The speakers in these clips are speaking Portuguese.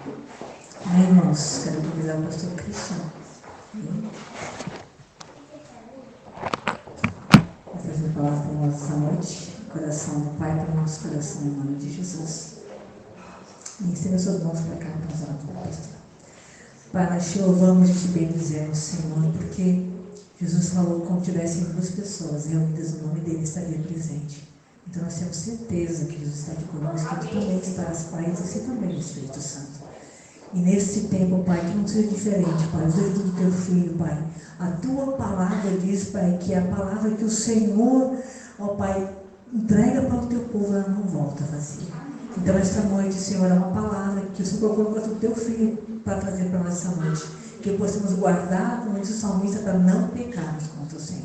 Irmãos, quero convidar o pastor Cristian para trazer a palavra para nós essa noite. Coração do Pai para o nosso coração, em nome de Jesus. E estenda suas mãos para cá para nós orar com o pastor. Pai, nós te louvamos e te bendizemos, Senhor, porque Jesus falou que como tivessem duas pessoas reunidas no nome dele, estaria presente. Então nós temos certeza que Jesus está aqui conosco, que tu também estarás, Pai, e você também, o Espírito Santo. E nesse tempo, Pai, que não seja diferente, Pai, os dedos do teu filho, Pai. A tua palavra diz, Pai, que é a palavra que o Senhor, ó Pai, entrega para o teu povo, ela não volta vazia. Então esta noite, Senhor, é uma palavra que o Senhor colocou para o teu filho para trazer para nós essa noite. Que possamos guardar, como diz o salmista, para não pecarmos contra o Senhor.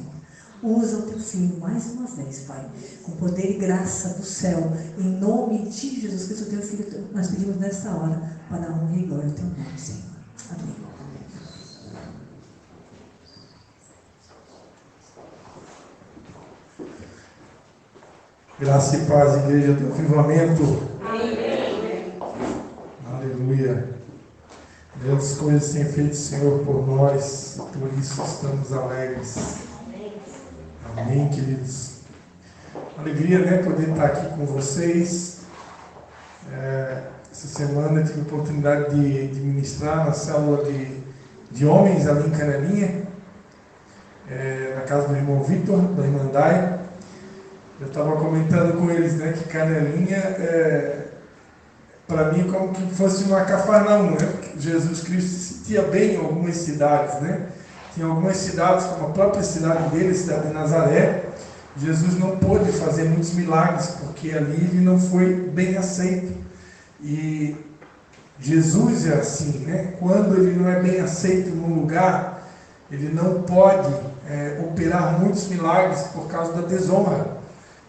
Usa o teu filho mais uma vez, Pai, com poder e graça do céu, em nome de Jesus Cristo, teu filho, nós pedimos nesta hora, para dar honra e glória ao teu nome, Senhor. Amém. Graça e paz, igreja do avivamento. Amém. Aleluia. Grandes coisas tem feito o Senhor por nós, por isso estamos alegres. Amém, queridos. Alegria, né, poder estar aqui com vocês. Essa semana eu tive a oportunidade de ministrar na célula de homens ali em Canelinha, na casa do irmão Vitor, da irmã Dai. Eu estava comentando com eles, né, que Canelinha para mim é como que fosse uma Cafarnaum, né? Porque Jesus Cristo se sentia bem em algumas cidades, né? Tinha algumas cidades, como a própria cidade dele, a cidade de Nazaré. Jesus não pôde fazer muitos milagres, porque ali ele não foi bem aceito. E Jesus é assim, né? Quando ele não é bem aceito num lugar, ele não pode operar muitos milagres por causa da desonra.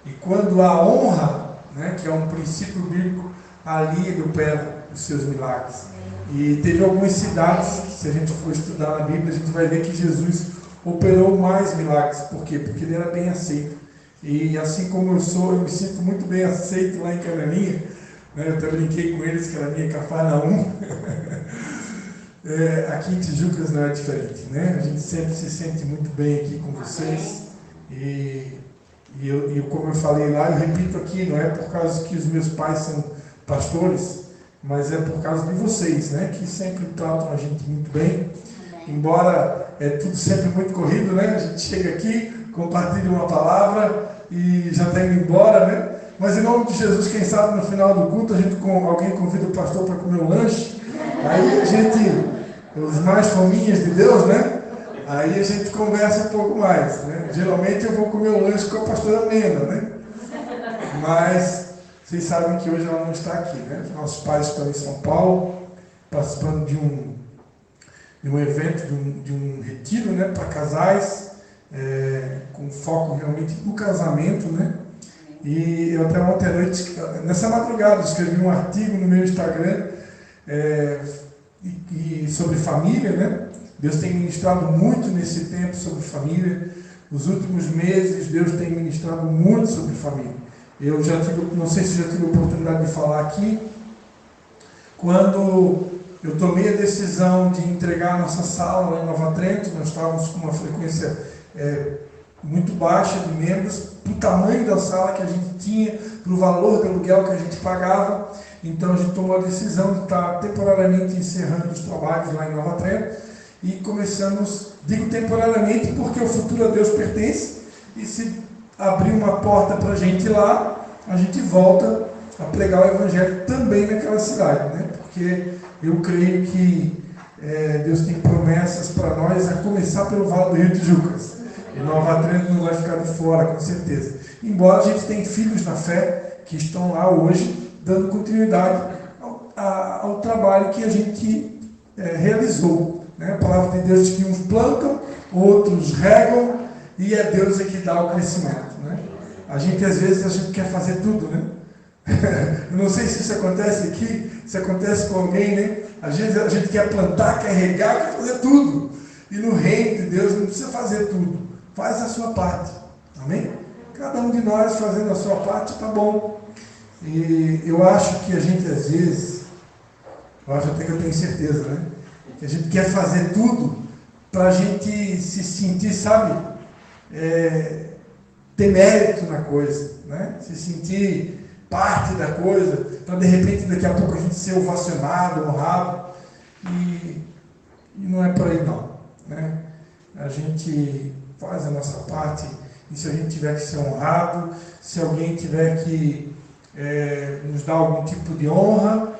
E quando há honra, né, que é um princípio bíblico, ali ele opera os seus milagres. E teve algumas cidades, se a gente for estudar na Bíblia, a gente vai ver que Jesus operou mais milagres. Por quê? Porque ele era bem aceito. E assim como eu sou, eu me sinto muito bem aceito lá em Canelinha, né? Eu até brinquei com eles que era minha Cafarnaum. Aqui em Tijucas não é diferente, né? A gente sempre se sente muito bem aqui com vocês. E como eu falei lá, eu repito aqui, não é por causa que os meus pais são pastores, mas é por causa de vocês, né? Que sempre tratam a gente muito bem. Embora é tudo sempre muito corrido, né? A gente chega aqui, compartilha uma palavra e já está indo embora, né? Mas em nome de Jesus, quem sabe no final do culto alguém convida o pastor para comer um lanche. Aí a gente, os mais fominhas de Deus, né? Aí a gente conversa um pouco mais, né? Geralmente eu vou comer o lanche com a pastora Mena, né? Mas vocês sabem que hoje ela não está aqui, né? Nossos pais estão em São Paulo, participando de um evento, de um retiro, né? Para casais, com foco realmente no casamento, né? E eu até ontem à noite, nessa madrugada, escrevi um artigo no meu Instagram sobre família, né? Deus tem ministrado muito nesse tempo sobre família. Nos últimos meses, Deus tem ministrado muito sobre família. Eu já tive, não sei se já tive a oportunidade de falar aqui, quando eu tomei a decisão de entregar a nossa sala lá em Nova Trento, nós estávamos com uma frequência muito baixa de membros, para o tamanho da sala que a gente tinha, para o valor do aluguel que a gente pagava. Então a gente tomou a decisão de estar temporariamente encerrando os trabalhos lá em Nova Trento. E começamos, digo temporariamente, porque o futuro a Deus pertence, e se abrir uma porta para a gente lá, a gente volta a pregar o Evangelho também naquela cidade, né? Porque eu creio que Deus tem promessas para nós, a começar pelo Vale do Rio de Tijucas. E Nova Trento não vai ficar de fora, com certeza. Embora a gente tenha filhos na fé que estão lá hoje, dando continuidade ao trabalho que a gente realizou. A palavra de Deus diz que uns plantam, outros regam, e é Deus que dá o crescimento, né? A gente, às vezes, a gente quer fazer tudo, né? Eu não sei se isso acontece aqui, se acontece com alguém, né? Às vezes a gente quer plantar, quer regar, quer fazer tudo. E no reino de Deus não precisa fazer tudo. Faz a sua parte. Amém? Cada um de nós fazendo a sua parte, tá bom. E eu acho que a gente, às vezes, Eu acho até que eu tenho certeza, né? Que a gente quer fazer tudo para a gente se sentir, sabe, ter mérito na coisa, né? Se sentir parte da coisa, para de repente daqui a pouco a gente ser ovacionado, honrado, e não é por aí não, né? A gente faz a nossa parte, e se a gente tiver que ser honrado, se alguém tiver que nos dar algum tipo de honra,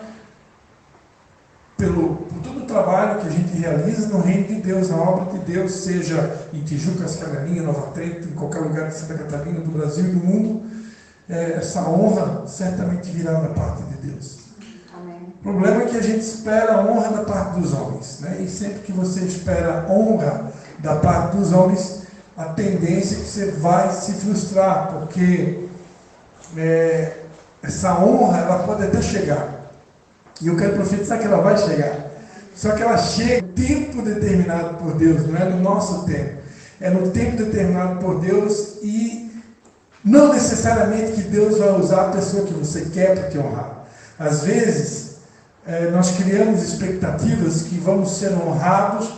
por todo o trabalho que a gente realiza no reino de Deus, na obra de Deus, seja em Tijuca, Cascavel, Nova Trento, em qualquer lugar de Santa Catarina, do Brasil e do mundo, essa honra certamente virá da parte de Deus. Amém. O problema é que a gente espera a honra da parte dos homens, né? E sempre que você espera honra da parte dos homens, a tendência é que você vai se frustrar, porque essa honra, ela pode até chegar. E eu quero profetizar que ela vai chegar. Só que ela chega no tempo determinado por Deus, não é no nosso tempo. É no tempo determinado por Deus e não necessariamente que Deus vai usar a pessoa que você quer para te honrar. Às vezes, nós criamos expectativas que vamos ser honrados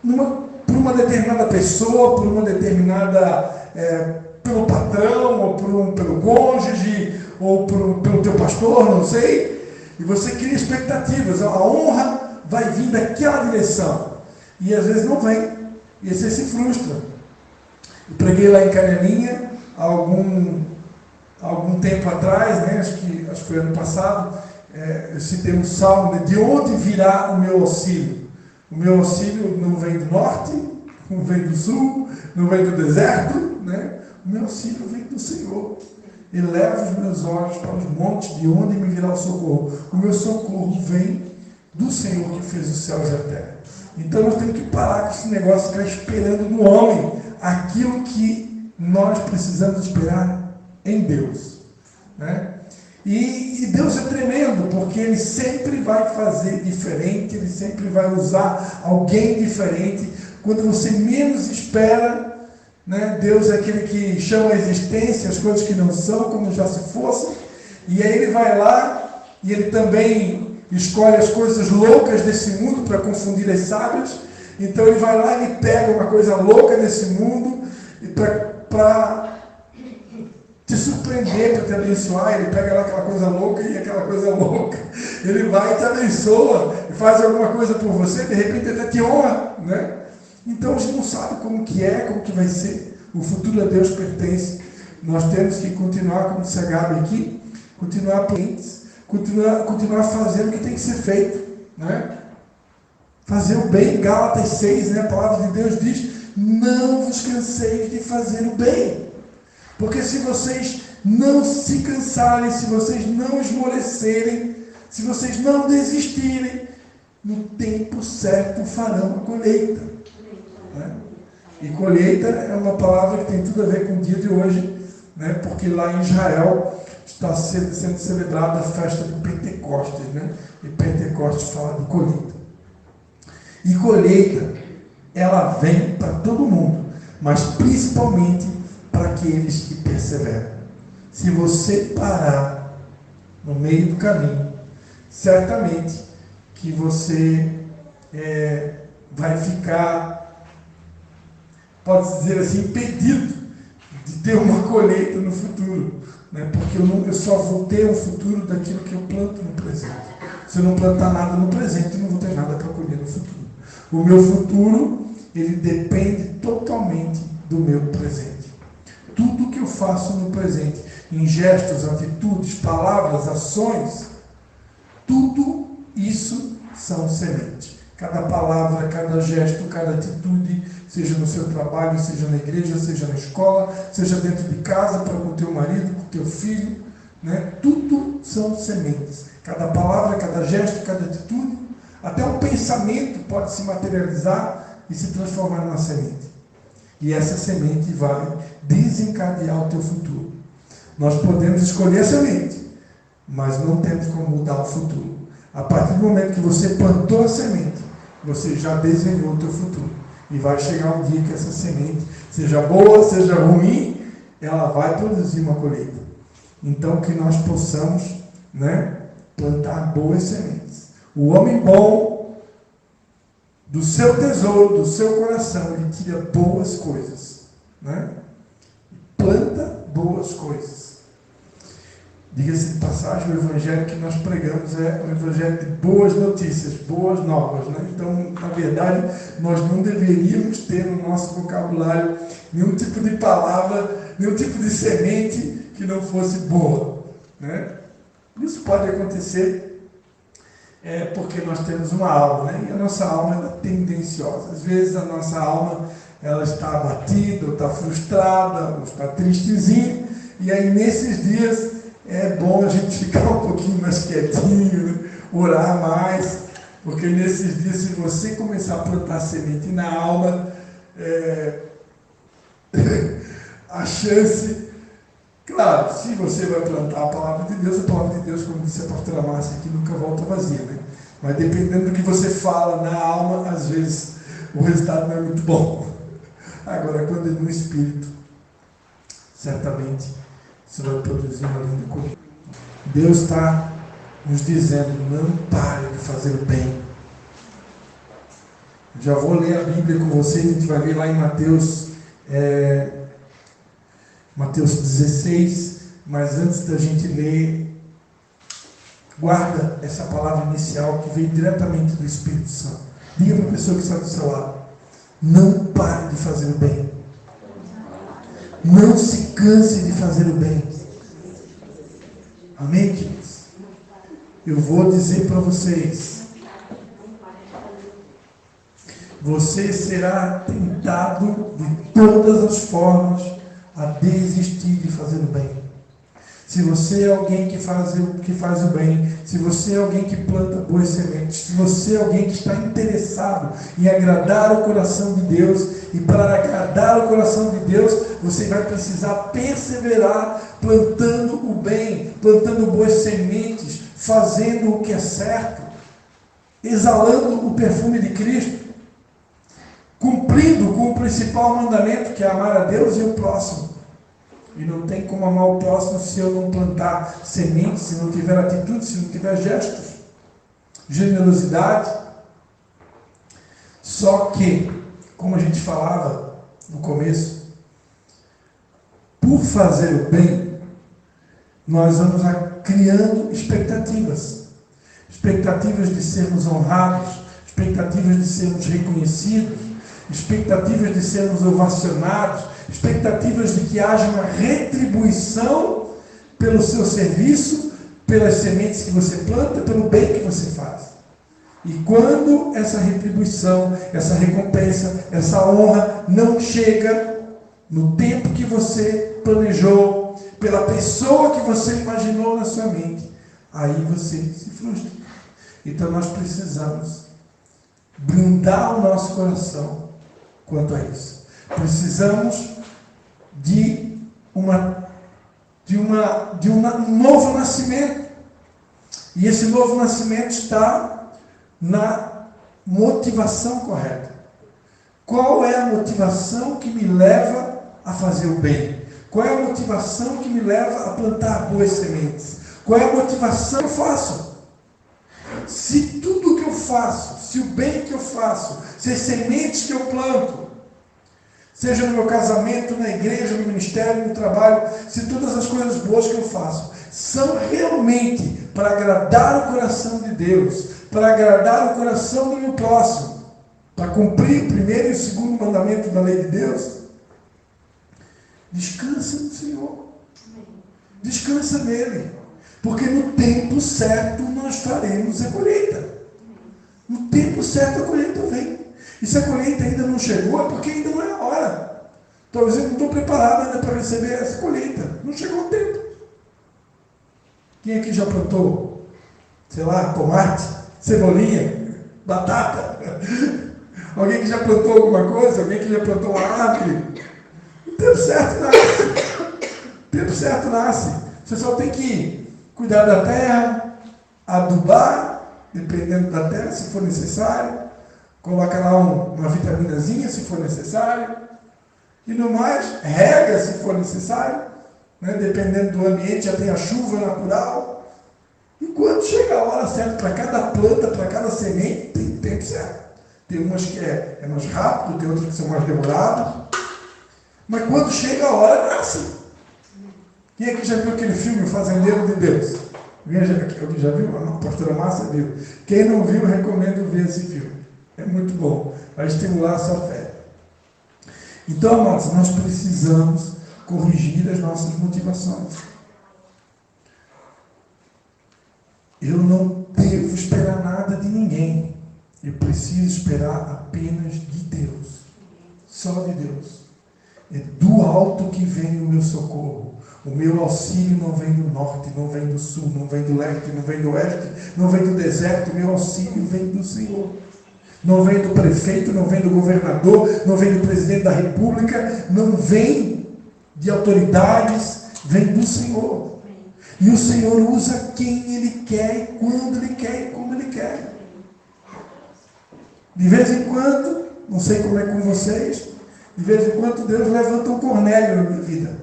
por uma determinada pessoa, por uma determinada... pelo patrão, ou pelo cônjuge, ou pelo teu pastor, não sei, e você cria expectativas, a honra vai vir daquela direção, e às vezes não vem, e você se frustra. Eu preguei lá em Canelinha, algum tempo atrás, né, acho que foi ano passado, eu citei um salmo, né, de onde virá o meu auxílio? O meu auxílio não vem do norte, não vem do sul, não vem do deserto, né? O meu auxílio vem do Senhor. Ele leva os meus olhos para os montes, de onde me virá o socorro. O meu socorro vem do Senhor que fez os céus e a terra. Então nós temos que parar com esse negócio de ficar esperando no homem aquilo que nós precisamos esperar em Deus, né? E Deus é tremendo, porque Ele sempre vai fazer diferente, Ele sempre vai usar alguém diferente. Quando você menos espera, né? Deus é aquele que chama a existência as coisas que não são como já se fossem, e aí Ele vai lá e Ele também escolhe as coisas loucas desse mundo para confundir as sábias. Então Ele vai lá e Ele pega uma coisa louca desse mundo para te surpreender, para te abençoar. Ele pega lá aquela coisa louca e aquela coisa louca, Ele vai e te abençoa e faz alguma coisa por você, de repente até te honra, né? Então a gente não sabe como que vai ser. O futuro a Deus pertence. Nós temos que continuar, como disse a Gabi aqui, continuar prudentes, continuar fazendo o que tem que ser feito, né? Fazer o bem. Gálatas 6, né? A palavra de Deus diz: não vos canseis de fazer o bem, porque se vocês não se cansarem, se vocês não esmorecerem, se vocês não desistirem, no tempo certo farão a colheita. Né? E colheita é uma palavra que tem tudo a ver com o dia de hoje, né? Porque lá em Israel está sendo celebrada a festa de Pentecostes, né? E Pentecostes fala de colheita. E colheita, ela vem para todo mundo, mas principalmente para aqueles que perseveram. Se você parar no meio do caminho, certamente que você vai ficar, pode-se dizer assim, impedido de ter uma colheita no futuro, né? Porque eu só vou ter um futuro daquilo que eu planto no presente. Se eu não plantar nada no presente, eu não vou ter nada para colher no futuro. O meu futuro, ele depende totalmente do meu presente. Tudo que eu faço no presente, em gestos, atitudes, palavras, ações, tudo isso são sementes. Cada palavra, cada gesto, cada atitude, seja no seu trabalho, seja na igreja, seja na escola, seja dentro de casa, para com o teu marido, com o teu filho, né? Tudo são sementes. Cada palavra, cada gesto, cada atitude, até um pensamento pode se materializar e se transformar numa semente. E essa semente vai desencadear o teu futuro. Nós podemos escolher a semente, mas não temos como mudar o futuro. A partir do momento que você plantou a semente, você já desenhou o teu futuro. E vai chegar um dia que essa semente, seja boa, seja ruim, ela vai produzir uma colheita. Então que nós possamos, né, plantar boas sementes. O homem bom, do seu tesouro, do seu coração, ele tira boas coisas, né? Planta boas coisas. Diga-se de passagem, o evangelho que nós pregamos é um evangelho de boas notícias, boas novas, né? Então, na verdade, nós não deveríamos ter no nosso vocabulário nenhum tipo de palavra, nenhum tipo de semente que não fosse boa, né? Isso pode acontecer porque nós temos uma alma, né? E a nossa alma é tendenciosa. Às vezes a nossa alma ela está abatida, ou está frustrada, ou está tristezinha, e aí nesses dias é bom a gente ficar um pouquinho mais quietinho, né? Orar mais, porque nesses dias, se você começar a plantar semente na alma, a chance, claro, se você vai plantar a palavra de Deus, como disse a pastora Márcia aqui, nunca volta vazia, né? Mas dependendo do que você fala na alma, às vezes o resultado não é muito bom. Agora, quando é no espírito, certamente isso vai produzir uma linda colheita. Deus está nos dizendo, não pare de fazer o bem. Já vou ler a Bíblia com vocês, a gente vai ver lá em Mateus 16, mas antes da gente ler, guarda essa palavra inicial que veio diretamente do Espírito Santo. Diga para a pessoa que está do seu lado, não pare de fazer o bem. Não se canse de fazer o bem. Amém, queridos? Eu vou dizer para vocês, você será tentado de todas as formas a desistir de fazer o bem. Se você é alguém que faz o bem, se você é alguém que planta boas sementes, se você é alguém que está interessado em agradar o coração de Deus, e para agradar o coração de Deus, você vai precisar perseverar plantando o bem, plantando boas sementes, fazendo o que é certo, exalando o perfume de Cristo, cumprindo com o principal mandamento, que é amar a Deus e o próximo. E não tem como amar o próximo se eu não plantar sementes, se não tiver atitude, se não tiver gestos, generosidade. Só que, como a gente falava no começo, por fazer o bem, nós vamos criando expectativas. Expectativas de sermos honrados, expectativas de sermos reconhecidos, expectativas de sermos ovacionados, expectativas de que haja uma retribuição pelo seu serviço, pelas sementes que você planta, pelo bem que você faz. E quando essa retribuição, essa recompensa, essa honra não chega no tempo que você planejou, pela pessoa que você imaginou na sua mente, aí você se frustra. Então nós precisamos blindar o nosso coração quanto a isso. Precisamos de um novo nascimento. E esse novo nascimento está na motivação correta. Qual é a motivação que me leva a fazer o bem? Qual é a motivação que me leva a plantar boas sementes? Qual é a motivação que eu faço? Se tudo que eu faço, se o bem que eu faço, se as sementes que eu planto, seja no meu casamento, na igreja, no ministério, no trabalho, se todas as coisas boas que eu faço são realmente para agradar o coração de Deus, para agradar o coração do meu próximo, para cumprir o primeiro e o segundo mandamento da lei de Deus, descansa no Senhor. Descansa nele. Porque no tempo certo nós faremos a colheita. No tempo certo a colheita vem. E se a colheita ainda não chegou, é porque ainda não é a hora. Talvez eu não estou preparado ainda para receber essa colheita. Não chegou o tempo. Quem aqui já plantou, sei lá, tomate, cebolinha, batata? Alguém que já plantou alguma coisa? Alguém que já plantou uma árvore? O tempo certo nasce. O tempo certo nasce. Você só tem que cuidar da terra, adubar, dependendo da terra, se for necessário. Coloca lá uma vitaminazinha, se for necessário. E no mais, rega, se for necessário. Né? Dependendo do ambiente, já tem a chuva natural. E quando chegar a hora certa para cada planta, para cada semente, tem tempo certo. Tem umas que é mais rápido, tem outras que são mais demoradas. Mas quando chega a hora, nasce. Quem é que já viu aquele filme, O Fazendeiro de Deus? Alguém já viu? A pastora Márcia viu. Quem não viu, recomendo ver esse filme. É muito bom. Vai estimular a sua fé. Então, amados, nós precisamos corrigir as nossas motivações. Eu não devo esperar nada de ninguém. Eu preciso esperar apenas de Deus. Só de Deus. É do alto que vem o meu socorro. O meu auxílio não vem do norte, não vem do sul, não vem do leste, não vem do oeste, não vem do deserto. O meu auxílio vem do Senhor. Não vem do prefeito, não vem do governador, não vem do presidente da república, não vem de autoridades, vem do Senhor. E o Senhor usa quem Ele quer, quando Ele quer e como Ele quer. De vez em quando, não sei como é com vocês, de vez em quando Deus levanta um Cornélio na minha vida.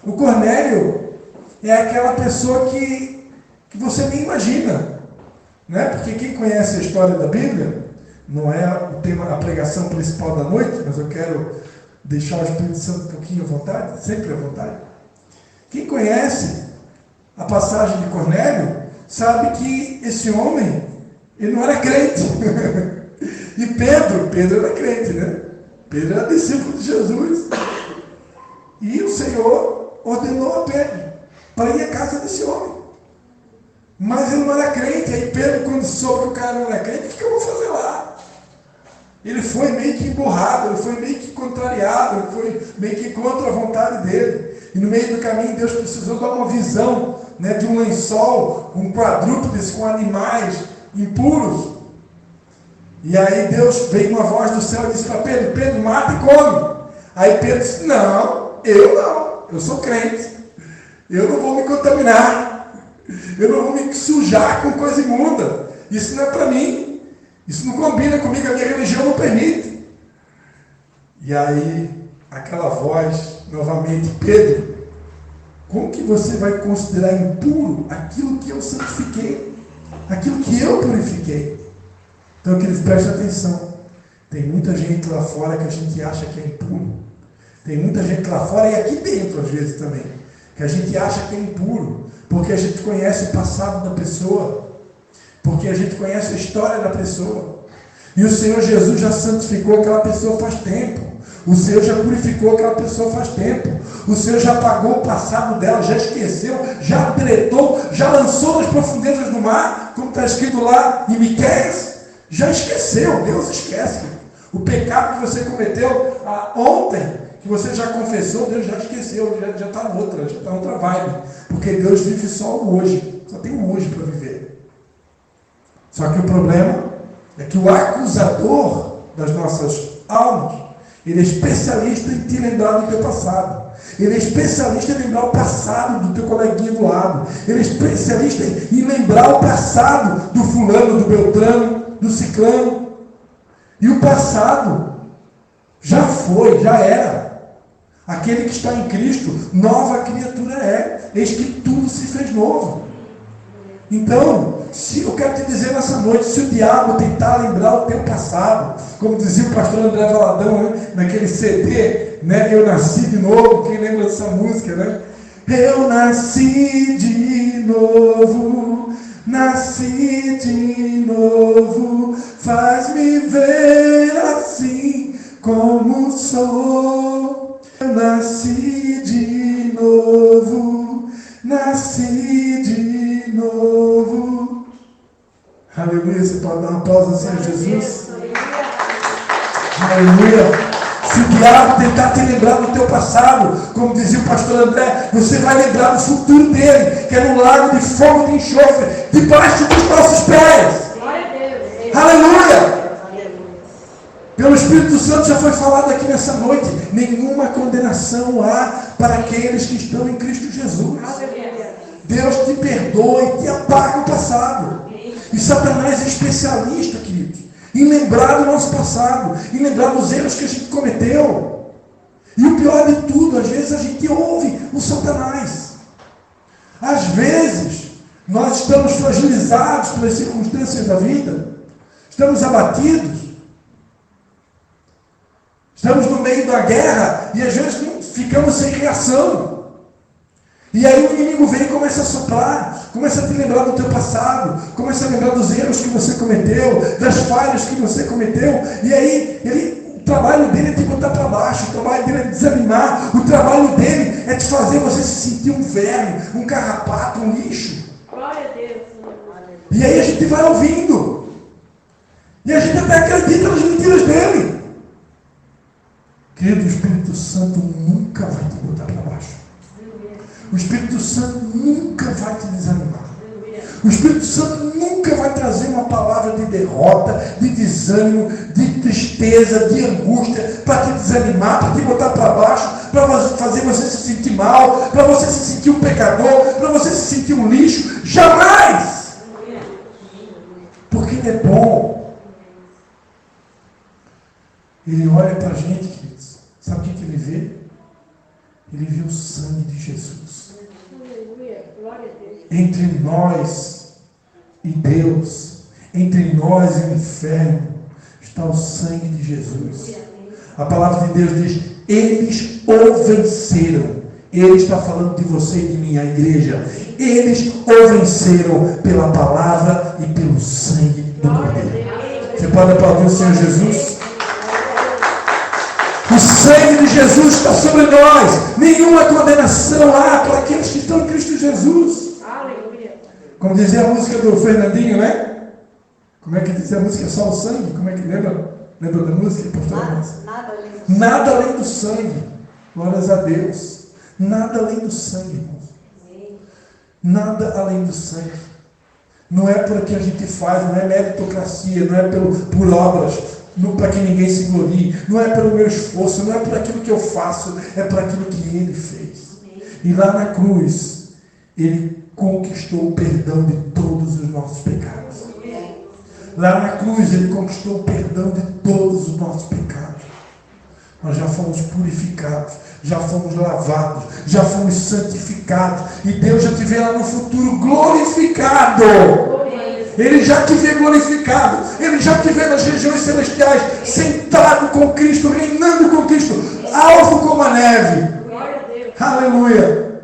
O Cornélio é aquela pessoa que você nem imagina. Né? Porque quem conhece a história da Bíblia, não é o tema, a pregação principal da noite, mas eu quero deixar o Espírito Santo um pouquinho à vontade, sempre à vontade. Quem conhece a passagem de Cornélio, sabe que esse homem, ele não era crente. E Pedro era crente, né? Pedro era discípulo de Jesus. E o Senhor ordenou a Pedro para ir à casa desse homem. Mas ele não era crente. Aí Pedro, quando soube que o cara não era crente, o que eu vou fazer lá? Ele foi meio que emburrado, ele foi meio que contrariado, ele foi meio que contra a vontade dele. E no meio do caminho Deus precisou dar uma visão, né, de um lençol, um quadrúpedes com animais impuros. E aí Deus veio uma voz do céu e disse para Pedro: Pedro, mata e come. Aí Pedro disse: não, eu sou crente, eu não vou me contaminar, eu não vou me sujar com coisa imunda, isso não é para mim. Isso não combina comigo, a minha religião não permite. E aí, aquela voz, novamente: Pedro, como que você vai considerar impuro aquilo que eu santifiquei? Aquilo que eu purifiquei? Então, queridos, prestem atenção. Tem muita gente lá fora que a gente acha que é impuro. Tem muita gente lá fora e aqui dentro, às vezes, também, que a gente acha que é impuro, porque a gente conhece o passado da pessoa. Porque a gente conhece a história da pessoa. E o Senhor Jesus já santificou aquela pessoa faz tempo. O Senhor já purificou aquela pessoa faz tempo. O Senhor já pagou o passado dela, já esqueceu, já deletou, já lançou nas profundezas do mar, como está escrito lá em Miqueias. Já esqueceu, Deus esquece. O pecado que você cometeu ontem, que você já confessou, Deus já esqueceu, já está outra vibe. Porque Deus vive só o hoje, só tem o hoje para viver. Só que o problema é que o acusador das nossas almas, ele é especialista em te lembrar do teu passado. Ele é especialista em lembrar o passado do teu coleguinha do lado. Ele é especialista em lembrar o passado do fulano, do beltrano, do ciclano. E o passado já foi, já era. Aquele que está em Cristo, nova criatura é. Eis que tudo se fez novo. Então, se eu quero te dizer nessa noite, se o diabo tentar lembrar o teu passado, como dizia o pastor André Valadão, né, naquele CD, né, Eu Nasci de Novo, quem lembra dessa música, né? Eu nasci de novo, faz-me ver assim como sou. Eu nasci de novo, Aleluia, você pode dar uma pausa assim a Jesus? Aleluia. Se o diabo tentar te lembrar do teu passado, como dizia o pastor André, você vai lembrar do futuro dele, que é no lago de fogo de enxofre, debaixo dos nossos pés. Glória a Deus. Aleluia. Pelo Espírito Santo já foi falado aqui nessa noite: nenhuma condenação há para aqueles que estão em Cristo Jesus. Deus te perdoa e te apaga o passado. E Satanás é especialista, queridos, em lembrar do nosso passado, em lembrar dos erros que a gente cometeu. E o pior de tudo, às vezes a gente ouve o Satanás. Às vezes, Nós estamos fragilizados pelas circunstâncias da vida. Estamos abatidos. Estamos no meio da guerra e às vezes ficamos sem reação. E aí o inimigo vem e começa a soprar, começa a te lembrar do teu passado, começa a lembrar dos erros que você cometeu, das falhas que você cometeu, e aí o trabalho dele é te botar para baixo, o trabalho dele é te desanimar, o trabalho dele é te fazer você se sentir um verme, um carrapato, um lixo. Glória a Deus. E aí a gente vai ouvindo, e a gente até acredita nas mentiras dele. Querido, o Espírito Santo nunca vai te botar para baixo. O Espírito Santo nunca vai te desanimar. O Espírito Santo nunca vai trazer uma palavra de derrota, de desânimo, de tristeza, de angústia, para te desanimar, para te botar para baixo, para fazer você se sentir mal, para você se sentir um pecador, para você se sentir um lixo. Jamais! Porque Ele é bom. Ele olha para a gente, queridos. Sabe o que Ele vê? Ele vê o sangue de Jesus. Entre nós e Deus, entre nós e o inferno, está o sangue de Jesus. A palavra de Deus diz: eles o venceram. Ele está falando de você e de mim, a igreja. Eles o venceram pela palavra e pelo sangue do Cordeiro. Você pode aplaudir o Senhor Jesus? O sangue de Jesus está sobre nós. Nenhuma condenação há para aqueles que estão em Cristo Jesus. Aleluia. Como dizia a música do Fernandinho, né? Como é que dizia a música? Só o sangue? Como é que lembra? Lembra da música? Nada além do sangue. Glórias a Deus. Nada além do sangue, irmãos. Nada além do sangue. Não é por que a gente faz, não é meritocracia, não é por obras. Não para que ninguém se glorie, não é pelo meu esforço, não é por aquilo que eu faço, é por aquilo que Ele fez. E lá na cruz, Ele conquistou o perdão de todos os nossos pecados. Lá na cruz, Ele conquistou o perdão de todos os nossos pecados. Nós já fomos purificados, já fomos lavados, já fomos santificados, e Deus já te vê lá no futuro glorificado. Ele já te vê glorificado. Ele já te vê nas regiões celestiais, sentado com Cristo, reinando com Cristo, alvo como a neve. Aleluia.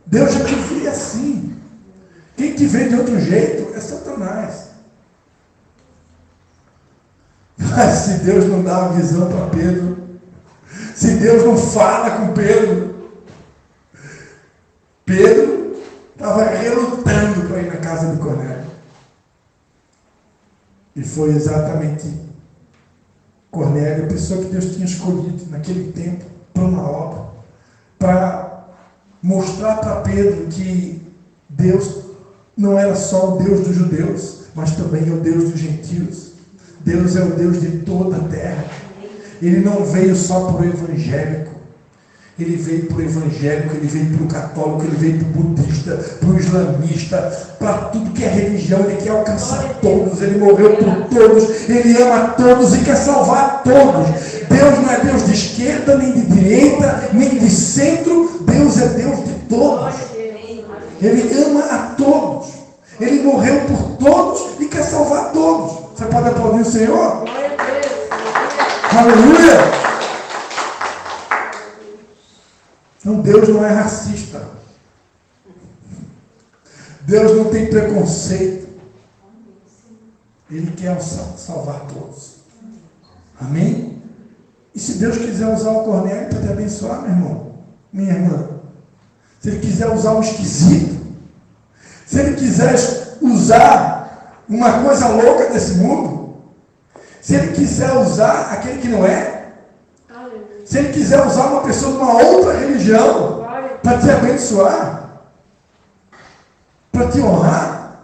Deus já te vê assim. Quem te vê de outro jeito é Satanás. Mas se Deus não dá uma visão para Pedro, se Deus não fala com Pedro, Pedro estava relutando para ir na casa de Cornélio. E foi exatamente Cornélio, a pessoa que Deus tinha escolhido naquele tempo para uma obra, para mostrar para Pedro que Deus não era só o Deus dos judeus, mas também é o Deus dos gentios. Deus é o Deus de toda a terra. Ele não veio só por evangélico. Ele veio para o evangélico, ele veio para o católico, ele veio para o budista, para o islamista, para tudo que é religião. Ele quer alcançar todos, ele morreu por todos, ele ama todos e quer salvar todos. Deus não é Deus de esquerda, nem de direita, nem de centro. Deus é Deus de todos. Ele ama a todos. Ele morreu por todos e quer salvar todos. Você pode aplaudir o Senhor? Aleluia! Então Deus não é racista. Deus não tem preconceito. Ele quer salvar todos. Amém? E se Deus quiser usar o Cornélio para te abençoar, meu irmão, minha irmã, se Ele quiser usar um esquisito, se Ele quiser usar uma coisa louca desse mundo, se Ele quiser usar aquele que não é, se Ele quiser usar uma pessoa de uma outra religião para te abençoar, para te honrar,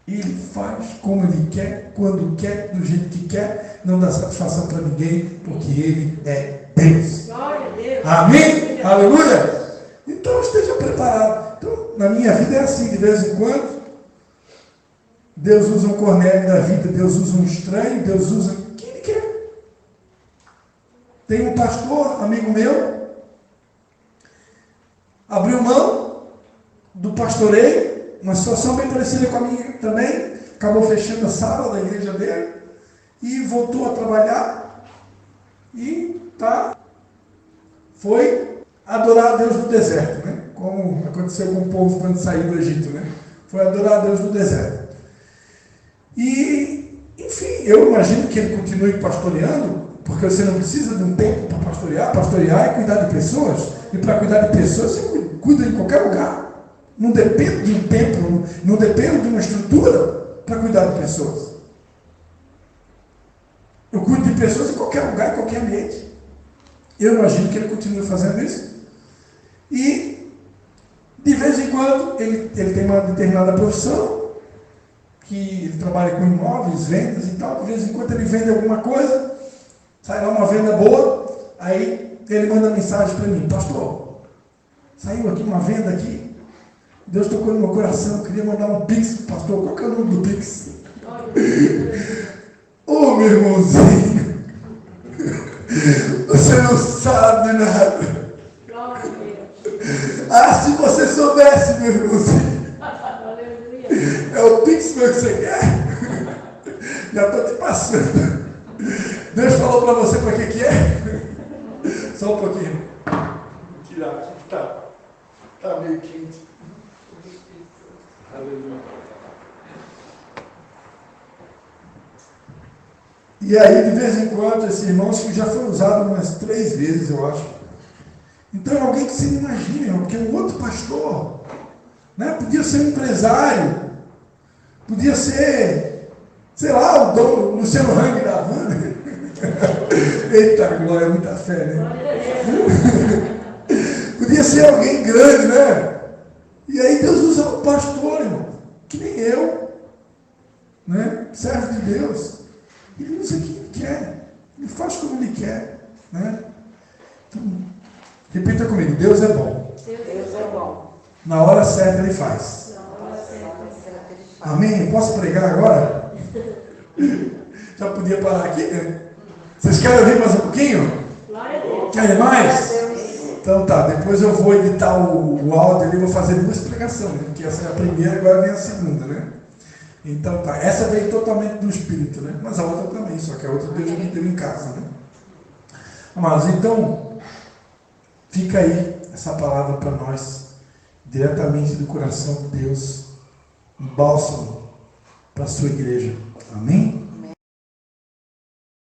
Ele faz como Ele quer, quando quer, do jeito que quer, não dá satisfação para ninguém, porque Ele é Deus. Amém? Aleluia? Então esteja preparado. Então, na minha vida é assim, de vez em quando, Deus usa um Cornélio da vida, Deus usa um estranho, Deus usa quem Ele quer. Tem um pastor, amigo meu, abriu mão do pastoreio, uma situação bem parecida com a minha também, acabou fechando a sala da igreja dele, e voltou a trabalhar, e foi adorar a Deus no deserto, né? Como aconteceu com o povo quando saiu do Egito, né? Foi adorar a Deus no deserto. E, enfim, eu imagino que ele continue pastoreando, porque você não precisa de um tempo para pastorear. Pastorear é cuidar de pessoas, e para cuidar de pessoas você cuida em qualquer lugar. Não depende de um tempo, não depende de uma estrutura para cuidar de pessoas. Eu cuido de pessoas em qualquer lugar, em qualquer ambiente. Eu imagino que ele continue fazendo isso. E, de vez em quando, ele tem uma determinada profissão, que ele trabalha com imóveis, vendas e tal. De vez em quando ele vende alguma coisa, sai lá uma venda boa, aí ele manda mensagem para mim: pastor, saiu aqui uma venda aqui, Deus tocou no meu coração, eu queria mandar um pix para o pastor. Qual que é o nome do pix? Ô, meu irmãozinho, você não sabe nada. Ah, se você soubesse, meu irmãozinho. É o pix meu que você quer? Já estou te passando. Deus falou para você para que é? Só um pouquinho. Vou tirar aqui, tá meio quente. Aleluia. E aí, de vez em quando, esse irmão, acho que já foi usado umas 3 vezes, eu acho. Então, é alguém que você imagina, porque um outro pastor, né, podia ser um empresário, podia ser, sei lá, o dono, Luciano Hang da Havana. Eita, glória, muita fé, né? Podia ser alguém grande, né? E aí Deus usa o pastor, irmão, que nem eu, né? Servo de Deus. Ele usa quem ele quer, ele faz como ele quer, né? Então, repita comigo: Deus é bom. Deus é bom. Na hora certa ele faz. Amém? Posso pregar agora? Já podia parar aqui, né? Vocês querem ouvir mais um pouquinho? Querem mais? Então tá, depois eu vou editar o áudio ali, vou fazer 2 pregações, né? Porque essa é a primeira, agora vem a segunda, né? Então tá, essa veio totalmente do Espírito, né? Mas a outra também, só que a outra Deus me deu em casa, né? Mas então, fica aí essa palavra para nós, diretamente do coração de Deus, um bálsamo para a sua igreja. Amém?